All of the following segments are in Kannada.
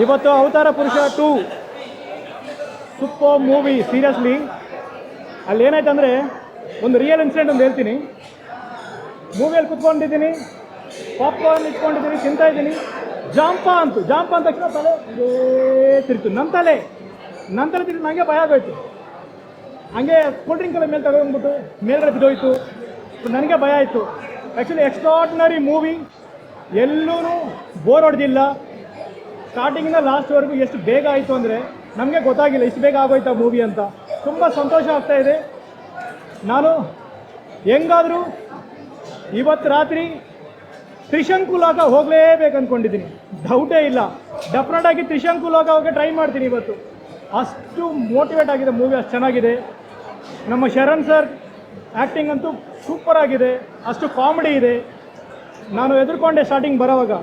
ಇವತ್ತು ಅವತಾರ ಪುರುಷ 2 ಸೂಪರ್ ಮೂವಿ. ಸೀರಿಯಸ್ಲಿ ಅಲ್ಲಿ ಏನಾಯ್ತಂದರೆ ಒಂದು ರಿಯಲ್ ಇನ್ಸಿಡೆಂಟ್ ಒಂದು ಹೇಳ್ತೀನಿ. ಮೂವಿಯಲ್ಲಿ ಕುತ್ಕೊಂಡಿದ್ದೀನಿ, ಪಾಪ್ಕಾರ್ನ್ ಇಟ್ಕೊಂಡಿದ್ದೀನಿ, ತಿಂತಾ ಇದ್ದೀನಿ. ಜಾಂಪ ಅಂದ ತಕ್ಷಣ ತಲೆ ಇದೇ ತಿರ್ತು. ನನ್ನ ತಲೆ ತಿರ್ತು, ನನಗೆ ಭಯ ಆಗೋಯ್ತು. ಹಂಗೆ ಕೂಲ್ ಡ್ರಿಂಕ್ ಎಲ್ಲ ಮೇಲೆ ತಗೊಂಡ್ಬಿಟ್ಟು ಮೇಲ್ಗಡೆ ಬಿದ್ದೋಯ್ತು. ನನಗೆ ಭಯ ಆಯಿತು. ಆ್ಯಕ್ಚುಲಿ ಎಕ್ಸ್ಟ್ರಾರ್ಡಿನರಿ ಮೂವಿ, ಎಲ್ಲೂ ಬೋರ್ ಹೊಡೆದಿಲ್ಲ. ಸ್ಟಾರ್ಟಿಂಗಿಂದ ಲಾಸ್ಟ್ವರೆಗೂ ಎಷ್ಟು ಬೇಗ ಆಯಿತು ಅಂದರೆ ನಮಗೆ ಗೊತ್ತಾಗಿಲ್ಲ ಇಷ್ಟು ಬೇಗ ಆಗೋಯ್ತಾ ಮೂವಿ ಅಂತ. ತುಂಬ ಸಂತೋಷ ಆಗ್ತಾಯಿದೆ. ನಾನು ಹೆಂಗಾದರೂ ಇವತ್ತು ರಾತ್ರಿ ತ್ರಿಶಂಕುಲಾಗ ಹೋಗಲೇಬೇಕು ಅಂದ್ಕೊಂಡಿದ್ದೀನಿ, ಡೌಟೇ ಇಲ್ಲ. ಡೆಫಿನೆಟಾಗಿ ತ್ರಿಶಂಕುಲಾಗ ಹೋಗಿ ಟ್ರೈ ಮಾಡ್ತೀನಿ ಇವತ್ತು. ಅಷ್ಟು ಮೋಟಿವೇಟ್ ಆಗಿದೆ ಮೂವಿ, ಅಷ್ಟು ಚೆನ್ನಾಗಿದೆ. ನಮ್ಮ ಶರಣ್ ಸರ್ ಆ್ಯಕ್ಟಿಂಗ್ ಅಂತೂ ಸೂಪರ್ ಆಗಿದೆ, ಅಷ್ಟು ಕಾಮಿಡಿ ಇದೆ. ನಾನು ಎದುರ್ಕೊಂಡೆ ಸ್ಟಾರ್ಟಿಂಗ್ ಬರೋವಾಗ,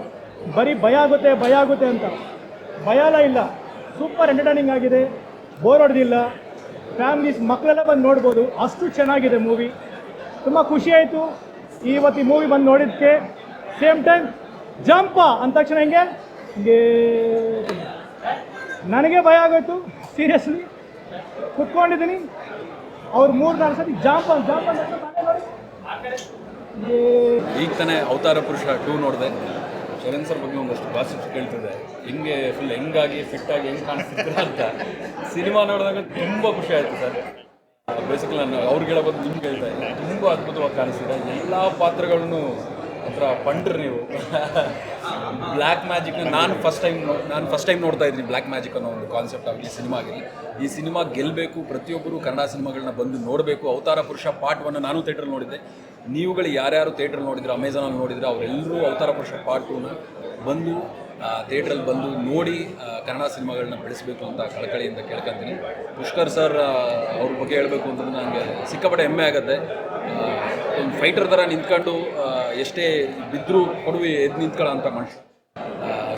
ಬರೀ ಭಯ ಆಗುತ್ತೆ ಅಂತ. ಭಯ ಎಲ್ಲ ಇಲ್ಲ, ಸೂಪರ್ ಎಂಟರ್ಟೈನಿಂಗ್ ಆಗಿದೆ, ಬೋರ್ ಹೊಡೆದಿಲ್ಲ. ಫ್ಯಾಮಿಲೀಸ್ ಮಕ್ಕಳೆಲ್ಲ ಬಂದು ನೋಡ್ಬೋದು, ಅಷ್ಟು ಚೆನ್ನಾಗಿದೆ ಮೂವಿ. ತುಂಬ ಖುಷಿ ಆಯಿತು ಇವತ್ತು ಈ ಮೂವಿ ಬಂದು ನೋಡಿದ್ದಕ್ಕೆ. ಸೇಮ್ ಟೈಮ್ ಜಂಪ ಅಂದ ತಕ್ಷಣ ಹಿಂಗೆ ನನಗೆ ಭಯ ಆಗೋಯ್ತು. ಸೀರಿಯಸ್ಲಿ ಕುತ್ಕೊಂಡಿದ್ದೀನಿ, ಅವ್ರು 3-4 ಸತಿ ಜಾಂಪ್ ಈಗ ತಾನೇ ಅವತಾರ ಪುರುಷ 2 ನೋಡಿದೆ. ಶರಣ್ ಸರ್ ಬಗ್ಗೆ ಒಂದಷ್ಟು ಗಾಸಿಪ್ಸ್ ಕೇಳ್ತಿದೆ, ಹಿಂಗೆ ಫುಲ್ ಹೆಂಗಾಗಿ ಫಿಟ್ಟಾಗಿ ಹೆಂಗೆ ಕಾಣಿಸ್ತಿದ್ರು ಅಂತ. ಸಿನಿಮಾ ನೋಡಿದಾಗ ತುಂಬ ಖುಷಿ ಆಯಿತು ಸರ್. ಬೇಸಿಕಲಿ ನಾನು ಅವ್ರಿಗೆ ಹೇಳೋ ಬಂದು ನಿಮ್ಗೆ ಹೇಳ್ತಾ ಇದ್ದೆ, ತುಂಬ ಅದ್ಭುತವಾಗಿ ಕಾಣಿಸ್ತಿದೆ. ಎಲ್ಲ ಪಾತ್ರಗಳನ್ನು ಒಂಥರ ಪಂಡ್ರಿ ನೀವು. ಬ್ಲ್ಯಾಕ್ ಮ್ಯಾಜಿಕ್ನ ನಾನು ಫಸ್ಟ್ ಟೈಮ್ ನೋಡ್ತಾ ಇದ್ದೀನಿ. ಬ್ಲ್ಯಾಕ್ ಮ್ಯಾಜಿಕ್ ಅನ್ನೋ ಒಂದು ಕಾನ್ಸೆಪ್ಟ್ ಆಗಲಿ ಸಿನಿಮಾಗಿರಲಿ. ಈ ಸಿನಿಮಾ ಗೆಲ್ಲಬೇಕು, ಪ್ರತಿಯೊಬ್ಬರು ಕನ್ನಡ ಸಿನಿಮಾಗಳನ್ನ ಬಂದು ನೋಡಬೇಕು. ಅವತಾರ ಪುರುಷ ಪಾರ್ಟ್ 1 ನಾನು ಥಿಯೇಟ್ರಲ್ಲಿ ನೋಡಿದ್ದೆ. ನೀವುಗಳು ಯಾರ್ಯಾರು ಥಿಯೇಟ್ರಲ್ಲಿ ನೋಡಿದ್ರೆ, ಅಮೆಝಾನಲ್ಲಿ ನೋಡಿದ್ರೆ, ಅವರೆಲ್ಲರೂ ಅವತಾರ ಪುರುಷ ಪಾರ್ಟ್ 2ನ ಬಂದು ಥಿಯೇಟ್ರಲ್ಲಿ ಬಂದು ನೋಡಿ ಕನ್ನಡ ಸಿನಿಮಾಗಳನ್ನ ಬೆಳೆಸಬೇಕು ಅಂತ ಕಳಕಳಿಯಿಂದ ಕೇಳ್ಕೊತೀನಿ. ಪುಷ್ಕರ್ ಸರ್ ಅವ್ರ ಬಗ್ಗೆ ಹೇಳಬೇಕು ಅಂತಂದ್ರೆ ನನಗೆ ಸಿಕ್ಕಾಪಟ್ಟೆ ಹೆಮ್ಮೆ ಆಗುತ್ತೆ. ಒಂದು ಫೈಟರ್ ಥರ ನಿಂತ್ಕೊಂಡು ಎಷ್ಟೇ ಬಿದ್ದರೂ ಕೊಡುವೆ ಎದ್ದು ನಿಂತ್ಕೊಳ್ಳೋ ಅಂಥ ಮನುಷ್ಯ.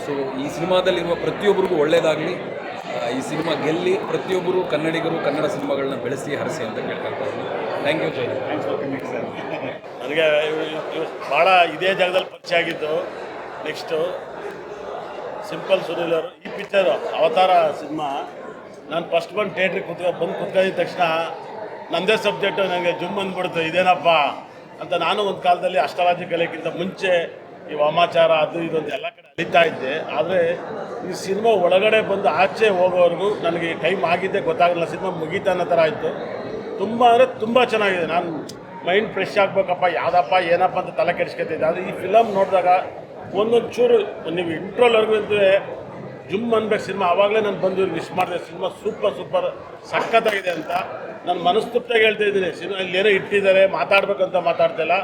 ಸೊ ಈ ಸಿನಿಮಾದಲ್ಲಿರುವ ಪ್ರತಿಯೊಬ್ಬರಿಗೂ ಒಳ್ಳೆಯದಾಗಲಿ, ಈ ಸಿನಿಮಾ ಗೆಲ್ಲಿ ಪ್ರತಿಯೊಬ್ಬರು ಕನ್ನಡಿಗರು ಕನ್ನಡ ಸಿನಿಮಾಗಳನ್ನ ಬೆಳೆಸಿ ಹರಿಸಿ ಅಂತ ಕೇಳ್ಕೊಳ್ತಾ ಇದ್ದೀನಿ. Thank you. Thanks for coming sir. ನನಗೆ ಭಾಳ ಇದೇ ಜಾಗದಲ್ಲಿ ಪರಿಚಯ ಆಗಿದ್ದು. ನೆಕ್ಸ್ಟು ಸಿಂಪಲ್ ಸುನೀಲ್ ಅವರು ಈ ಪಿಕ್ಚರು ಅವತಾರ ಸಿನಿಮಾ ನಾನು ಫಸ್ಟ್ ಬಂದು ಥಿಯೇಟ್ರಿಗೆ ಕುತ್ಕೊಂಡಿದ್ದ ತಕ್ಷಣ ನನ್ನದೇ ಸಬ್ಜೆಕ್ಟು ನನಗೆ ಜುಮ್ ಅಂದ್ಬಿಡ್ತು, ಇದೇನಪ್ಪ ಅಂತ. ನಾನು ಒಂದು ಕಾಲದಲ್ಲಿ ಅಷ್ಟರಾಜ್ಯ ಕಲೆಗಿಂತ ಮುಂಚೆ ಈ ವಾಮಾಚಾರ ಅದು ಇದು ಅಂತ ಎಲ್ಲ ಕಡೆ ಅಲಿತಾ ಇದ್ದೆ. ಆದರೆ ಈ ಸಿನಿಮಾ ಒಳಗಡೆ ಬಂದು ಆಚೆ ಹೋಗೋವರೆಗೂ ನನಗೆ ಟೈಮ್ ಆಗಿದ್ದೇ ಗೊತ್ತಾಗಲಿಲ್ಲ. ಸಿನಿಮಾ ಮುಗೀತಾ ಅನ್ನೋ ಥರ ಆಯಿತು. ತುಂಬ ಅಂದರೆ ತುಂಬ ಚೆನ್ನಾಗಿದೆ. ನಾನು ಮೈಂಡ್ ಫ್ರೆಶ್ ಆಗಬೇಕಪ್ಪ, ಯಾವುದಪ್ಪ ಏನಪ್ಪ ಅಂತ ತಲೆ ಕೆಡಿಸ್ಕೊತಿದ್ದೆ. ಆದರೆ ಈ ಫಿಲಮ್ ನೋಡಿದಾಗ ಒಂದೊಂದು ಚೂರು ನೀವು ಇಂಟ್ರೋಲ್ವರೆಗೂ ಇದ್ದರೆ ಜುಮ್ ಅನ್ಬೇಕು ಸಿನಿಮಾ. ಆವಾಗಲೇ ನಾನು ಬಂದು ವಿಶ್ ಮಾಡಿದೆ. ಸಿನಿಮಾ ಸೂಪರ್ ಸಖತ್ತಾಗಿದೆ ಅಂತ ನಾನು ಮನಸ್ತುಪ್ತಾಗಿ ಹೇಳ್ತಾ ಇದ್ದೀನಿ. ಸಿನಿಮಾ ಇಲ್ಲಿ ಏನೋ ಇಟ್ಟಿದ್ದಾರೆ, ಮಾತಾಡ್ಬೇಕಂತ ಮಾತಾಡ್ತಿಲ್ಲ.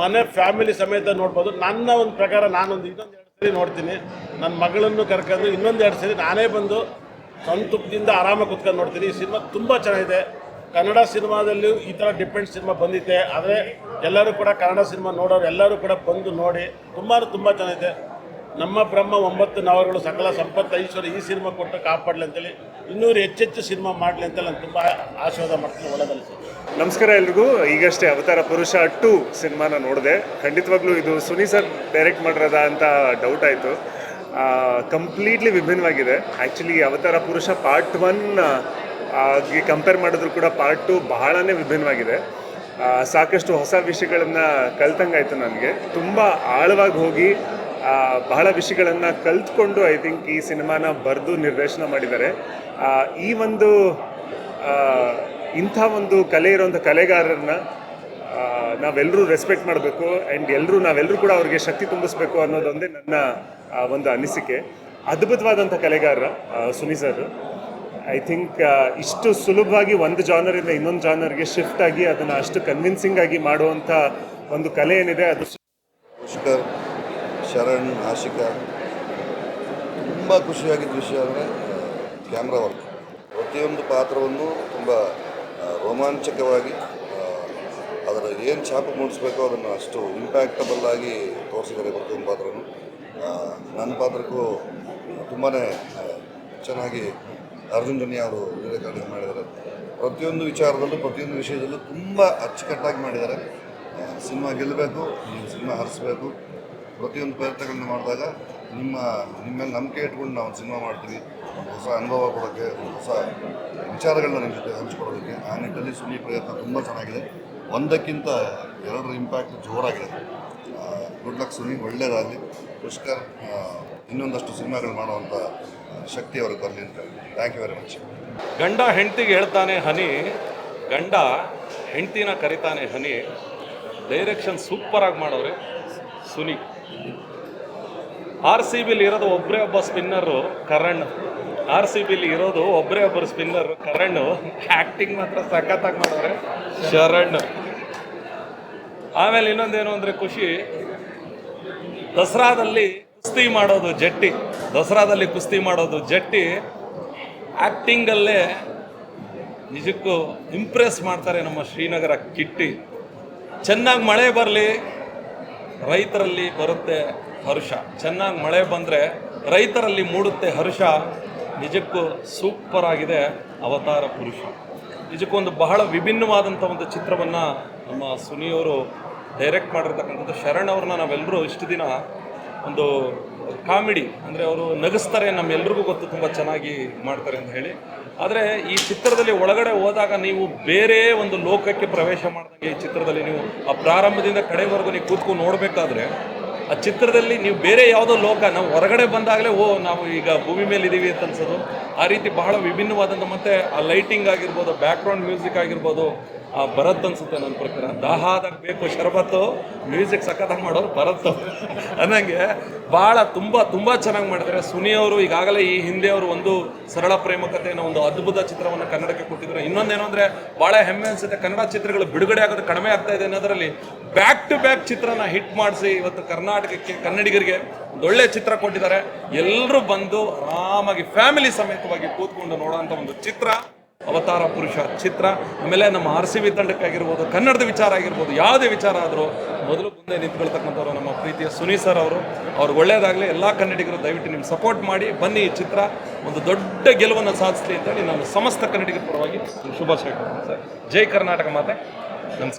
ಮನೆ ಫ್ಯಾಮಿಲಿ ಸಮೇತ ನೋಡ್ಬೋದು. ನನ್ನ ಒಂದು ಪ್ರಕಾರ ನಾನೊಂದು ಇನ್ನೊಂದು 2 ಸರಿ ನೋಡ್ತೀನಿ. ನನ್ನ ಮಗಳನ್ನು ಕರ್ಕೊಂಡು ಇನ್ನೊಂದು 2 ಸರಿ ನಾನೇ ಬಂದು ಸಂತುಪ್ತಿಯಿಂದ ಆರಾಮಾಗಿ ಕುತ್ಕೊಂಡು ನೋಡ್ತೀನಿ. ಈ ಸಿನಿಮಾ ತುಂಬ ಚೆನ್ನಾಗಿದೆ. ಕನ್ನಡ ಸಿನಿಮಾದಲ್ಲೂ ಈ ಥರ ಡಿಪೆಂಡ್ ಸಿನಿಮಾ ಬಂದಿದೆ. ಆದರೆ ಎಲ್ಲರೂ ಕೂಡ ಕನ್ನಡ ಸಿನಿಮಾ ನೋಡೋರು ಎಲ್ಲರೂ ಕೂಡ ಬಂದು ನೋಡಿ ತುಂಬ ಚೆನ್ನಾಗಿದೆ. ನಮ್ಮ ಬ್ರಹ್ಮ 9 ನವರುಗಳು ಸಕಲ ಸಂಪತ್ತು ಐಶ್ವರ್ಯ ಈ ಸಿನಿಮಾ ಕೊಟ್ಟು ಕಾಪಾಡಲಿ ಅಂತೇಳಿ, ಇನ್ನೂರು ಹೆಚ್ಚೆಚ್ಚು ಸಿನಿಮಾ ಮಾಡಲಿ ಅಂತೇಳಿ ನಾನು ತುಂಬ ಆಶೀರ್ವಾದ ಮಾಡ್ತೀನಿ. ಒಳ್ಳೆಯದಲ್ಲ ಸರ್. ನಮಸ್ಕಾರ ಎಲ್ರಿಗೂ. ಈಗಷ್ಟೇ ಅವತಾರ ಪುರುಷ 2 ಸಿನಿಮಾನ ನೋಡಿದೆ. ಖಂಡಿತವಾಗ್ಲೂ ಇದು ಸುನಿ ಸರ್ ಡೈರೆಕ್ಟ್ ಮಾಡಿರೋದ ಅಂತ ಡೌಟ್ ಆಯಿತು. ಕಂಪ್ಲೀಟ್ಲಿ ವಿಭಿನ್ನವಾಗಿದೆ. ಆ್ಯಕ್ಚುಲಿ ಅವತಾರ ಪುರುಷ ಪಾರ್ಟ್ 1 ಕಂಪೇರ್ ಮಾಡಿದ್ರು ಕೂಡ ಪಾರ್ಟ್ 2 ಬಹಳನೇ ವಿಭಿನ್ನವಾಗಿದೆ. ಸಾಕಷ್ಟು ಹೊಸ ವಿಷಯಗಳನ್ನು ಕಲ್ತಂಗಾಯಿತು ನನಗೆ. ತುಂಬ ಆಳವಾಗಿ ಹೋಗಿ ಬಹಳ ವಿಷಯಗಳನ್ನು ಕಲ್ತ್ಕೊಂಡು ಐ ಥಿಂಕ್ ಈ ಸಿನಿಮಾನ ಬರೆದು ನಿರ್ದೇಶನ ಮಾಡಿದ್ದಾರೆ. ಈ ಒಂದು ಇಂಥ ಒಂದು ಕಲೆ ಇರೋಂಥ ಕಲೆಗಾರರನ್ನ ನಾವೆಲ್ಲರೂ ರೆಸ್ಪೆಕ್ಟ್ ಮಾಡಬೇಕು. ಆ್ಯಂಡ್ ನಾವೆಲ್ಲರೂ ಕೂಡ ಅವ್ರಿಗೆ ಶಕ್ತಿ ತುಂಬಿಸ್ಬೇಕು ಅನ್ನೋದೊಂದೇ ನನ್ನ ಒಂದು ಅನಿಸಿಕೆ. ಅದ್ಭುತವಾದಂಥ ಕಲೆಗಾರ ಸುನಿ ಸರ್. ಐ ಥಿಂಕ್ ಇಷ್ಟು ಸುಲಭವಾಗಿ ಒಂದು ಜಾನರಿಂದ ಇನ್ನೊಂದು ಜಾನರ್ಗೆ ಶಿಫ್ಟ್ ಆಗಿ ಅದನ್ನು ಅಷ್ಟು ಕನ್ವಿನ್ಸಿಂಗ್ ಆಗಿ ಮಾಡುವಂಥ ಒಂದು ಕಲೆ ಏನಿದೆ ಅದು ಪುಷ್ಕರ್, ಶರಣ್, ಆಶಿಕಾ. ತುಂಬ ಖುಷಿಯಾಗಿದ್ದ ವಿಷಯ ಅಂದರೆ ಕ್ಯಾಮ್ರಾ ವರ್ಕ್. ಪ್ರತಿಯೊಂದು ಪಾತ್ರವನ್ನು ತುಂಬ ರೋಮಾಂಚಕವಾಗಿ ಅದರ ಏನು ಛಾಪು ಮೂಡಿಸ್ಬೇಕೋ ಅದನ್ನು ಅಷ್ಟು ಇಂಪ್ಯಾಕ್ಟಬಲ್ ಆಗಿ ತೋರಿಸಿದ್ದಾರೆ ಪ್ರತಿಯೊಂದು ಪಾತ್ರನೂ. ನನ್ನ ಪಾತ್ರಕ್ಕೂ ತುಂಬಾ ಚೆನ್ನಾಗಿ ಅರ್ಜುನ್ ಜನ್ಯ ಅವರು ರೆಕಾರ್ಡಿಂಗ್ ಮಾಡಿದ್ದಾರೆ. ಪ್ರತಿಯೊಂದು ವಿಚಾರದಲ್ಲೂ ಪ್ರತಿಯೊಂದು ವಿಷಯದಲ್ಲೂ ತುಂಬ ಅಚ್ಚುಕಟ್ಟಾಗಿ ಮಾಡಿದ್ದಾರೆ. ಸಿನಿಮಾ ಗೆಲ್ಲಬೇಕು, ನೀವು ಸಿನಿಮಾ ಹರಿಸ್ಬೇಕು. ಪ್ರತಿಯೊಂದು ಪ್ರಯತ್ನಗಳನ್ನ ಮಾಡಿದಾಗ ನಿಮ್ಮ ನಂಬಿಕೆ ಇಟ್ಕೊಂಡು ನಾವು ಸಿನಿಮಾ ಮಾಡ್ತೀವಿ, ಒಂದು ಹೊಸ ಅನುಭವ ಕೊಡೋಕ್ಕೆ, ಒಂದು ಹೊಸ ವಿಚಾರಗಳನ್ನ ನಿಮ್ಮ ಜೊತೆ ಹಂಚ್ಕೊಡೋದಕ್ಕೆ. ಆ ನಿಟ್ಟಲ್ಲಿ ಸುನಿ ಪ್ರಯತ್ನ ತುಂಬ ಚೆನ್ನಾಗಿದೆ. ಒಂದಕ್ಕಿಂತ ಎರಡರ ಇಂಪ್ಯಾಕ್ಟ್ ಜೋರಾಗಿದೆ. ಗುಡ್ ಲಕ್ ಸುನಿ, ಒಳ್ಳೆಯದಾಗಲಿ. ಪುಷ್ಕರ್ ಇನ್ನೊಂದಷ್ಟು ಸಿನಿಮಾಗಳು ಮಾಡುವಂಥ ಶಕ್ತಿ ಅವ್ರಿಗೆ ಬರಲಿ ಅಂತ. Thank you very much. ಗಂಡ ಹೆಂಡ್ತಿಗೆ ಹೇಳ್ತಾನೆ ಹನಿ, ಗಂಡ ಹೆಂಡ್ತಿನ ಕರಿತಾನೆ ಹನಿ. ಡೈರೆಕ್ಷನ್ ಸೂಪರಾಗಿ ಮಾಡೋರೆ ಸುನಿ. RCBಲಿ ಇರೋದು ಒಬ್ಬರೇ ಒಬ್ಬ ಸ್ಪಿನ್ನರು ಕರಣ್. RCBಲಿ ಇರೋದು ಒಬ್ಬರೇ ಒಬ್ಬರು ಸ್ಪಿನ್ನರ್ ಕರಣ್. ಆ್ಯಕ್ಟಿಂಗ್ ಮಾತ್ರ ಸಖತ್ತಾಗಿ ಮಾಡೋರೆ ಶರಣ್. ಆಮೇಲೆ ಇನ್ನೊಂದೇನು ಅಂದರೆ ಖುಷಿ, ದಸರಾದಲ್ಲಿ ಕುಸ್ತಿ ಮಾಡೋದು ಜಟ್ಟಿ. ದಸರಾದಲ್ಲಿ ಕುಸ್ತಿ ಮಾಡೋದು ಜಟ್ಟಿ ಆ್ಯಕ್ಟಿಂಗಲ್ಲೇ ನಿಜಕ್ಕೂ ಇಂಪ್ರೆಸ್ ಮಾಡ್ತಾರೆ ನಮ್ಮ ಶ್ರೀನಗರ ಕಿಟ್ಟಿ. ಚೆನ್ನಾಗಿ ಮಳೆ ಬರಲಿ, ರೈತರಲ್ಲಿ ಬರುತ್ತೆ ಹರ್ಷ. ಚೆನ್ನಾಗಿ ಮಳೆ ಬಂದರೆ ರೈತರಲ್ಲಿ ಮೂಡುತ್ತೆ ಹರ್ಷ. ನಿಜಕ್ಕೂ ಸೂಪರ್ ಆಗಿದೆ ಅವತಾರ ಪುರುಷ. ನಿಜಕ್ಕೊಂದು ಬಹಳ ವಿಭಿನ್ನವಾದಂಥ ಒಂದು ಚಿತ್ರವನ್ನು ನಮ್ಮ ಸುನಿಯವರು ಡೈರೆಕ್ಟ್ ಮಾಡಿರ್ತಕ್ಕಂಥದ್ದು. ಶರಣ್ ಅವ್ರನ್ನ ನಾವೆಲ್ಲರೂ ಇಷ್ಟು ದಿನ ಒಂದು ಕಾಮಿಡಿ ಅಂದರೆ ಅವರು ನಗಿಸ್ತಾರೆ, ನಮ್ಮೆಲ್ರಿಗೂ ಗೊತ್ತು ತುಂಬ ಚೆನ್ನಾಗಿ ಮಾಡ್ತಾರೆ ಅಂತ ಹೇಳಿ. ಆದರೆ ಈ ಚಿತ್ರದಲ್ಲಿ ಒಳಗಡೆ ಹೋದಾಗ ನೀವು ಬೇರೆ ಒಂದು ಲೋಕಕ್ಕೆ ಪ್ರವೇಶ ಮಾಡಿದಂಗೆ ಈ ಚಿತ್ರದಲ್ಲಿ ನೀವು ಆ ಪ್ರಾರಂಭದಿಂದ ಕಡೆವರೆಗೂ ನೀವು ಕೂತ್ಕೊಂಡು ನೋಡಬೇಕಾದ್ರೆ ಆ ಚಿತ್ರದಲ್ಲಿ ನೀವು ಬೇರೆ ಯಾವುದೋ ಲೋಕ, ನಾವು ಹೊರಗಡೆ ಬಂದಾಗಲೇ ನಾವು ಈಗ ಭೂಮಿ ಮೇಲೆ ಇದ್ದೀವಿ ಅಂತ ಅನ್ಸೋದು. ಆ ರೀತಿ ಬಹಳ ವಿಭಿನ್ನವಾದಂಥ, ಮತ್ತು ಆ ಲೈಟಿಂಗ್ ಆಗಿರ್ಬೋದು, ಬ್ಯಾಕ್ಗ್ರೌಂಡ್ ಮ್ಯೂಸಿಕ್ ಆಗಿರ್ಬೋದು, ಭರತ್ ಅನ್ಸುತ್ತೆ ನನ್ನ ಪ್ರಕಾರ. ದಾಹಾದಾಗ ಬೇಕು ಶರಬತ್ತು, ಮ್ಯೂಸಿಕ್ ಸಖತ್ತಾಗಿ ಮಾಡೋರು ಭರತ್ ಅನ್ನಂಗೆ ಭಾಳ ತುಂಬ ಚೆನ್ನಾಗಿ ಮಾಡಿದ್ದಾರೆ ಸುನಿ ಅವರು. ಈಗಾಗಲೇ ಈ ಹಿಂದೆ ಅವರು ಒಂದು ಸರಳ ಪ್ರೇಮ ಕಥೆಯನ್ನು ಒಂದು ಅದ್ಭುತ ಚಿತ್ರವನ್ನು ಕನ್ನಡಕ್ಕೆ ಕೊಟ್ಟಿದ್ದಾರೆ. ಇನ್ನೊಂದೇನು ಅಂದರೆ ಭಾಳ ಹೆಮ್ಮೆ ಅನಿಸುತ್ತೆ, ಕನ್ನಡ ಚಿತ್ರಗಳು ಬಿಡುಗಡೆ ಆಗೋದು ಕಡಿಮೆ ಆಗ್ತಾ ಇದೆ ಅನ್ನೋದರಲ್ಲಿ ಬ್ಯಾಕ್ ಟು ಬ್ಯಾಕ್ ಚಿತ್ರನ ಹಿಟ್ ಮಾಡಿಸಿ ಇವತ್ತು ಕರ್ನಾಟಕಕ್ಕೆ, ಕನ್ನಡಿಗರಿಗೆ ಒಂದು ಒಳ್ಳೆ ಚಿತ್ರ ಕೊಟ್ಟಿದ್ದಾರೆ. ಎಲ್ಲರೂ ಬಂದು ಆರಾಮಾಗಿ ಫ್ಯಾಮಿಲಿ ಸಮೇತವಾಗಿ ಕೂತ್ಕೊಂಡು ನೋಡೋಂಥ ಒಂದು ಚಿತ್ರ ಅವತಾರ ಪುರುಷ ಚಿತ್ರ. ಆಮೇಲೆ ನಮ್ಮ RCB ತಂಡಕ್ಕಾಗಿರ್ಬೋದು, ಕನ್ನಡದ ವಿಚಾರ ಆಗಿರ್ಬೋದು, ಯಾವುದೇ ವಿಚಾರ ಆದರೂ ಮೊದಲು ಮುಂದೆ ನಿಂತ್ಕೊಳ್ತಕ್ಕಂಥವ್ರು ನಮ್ಮ ಪ್ರೀತಿಯ ಸುನಿ ಸರ್ ಅವರು. ಅವ್ರಿಗೆ ಒಳ್ಳೆಯದಾಗಲಿ. ಎಲ್ಲ ಕನ್ನಡಿಗರು ದಯವಿಟ್ಟು ನಿಮ್ಮ ಸಪೋರ್ಟ್ ಮಾಡಿ ಬನ್ನಿ. ಈ ಚಿತ್ರ ಒಂದು ದೊಡ್ಡ ಗೆಲುವನ್ನು ಸಾಧಿಸಲಿ ಅಂತೇಳಿ ನಾನು ಸಮಸ್ತ ಕನ್ನಡಿಗರ ಪರವಾಗಿ ಶುಭಾಶಯ ಕೊಡ್ತೀನಿ ಸರ್. ಜೈ ಕರ್ನಾಟಕ ಮಾತೆ. ನಮಸ್ಕಾರ.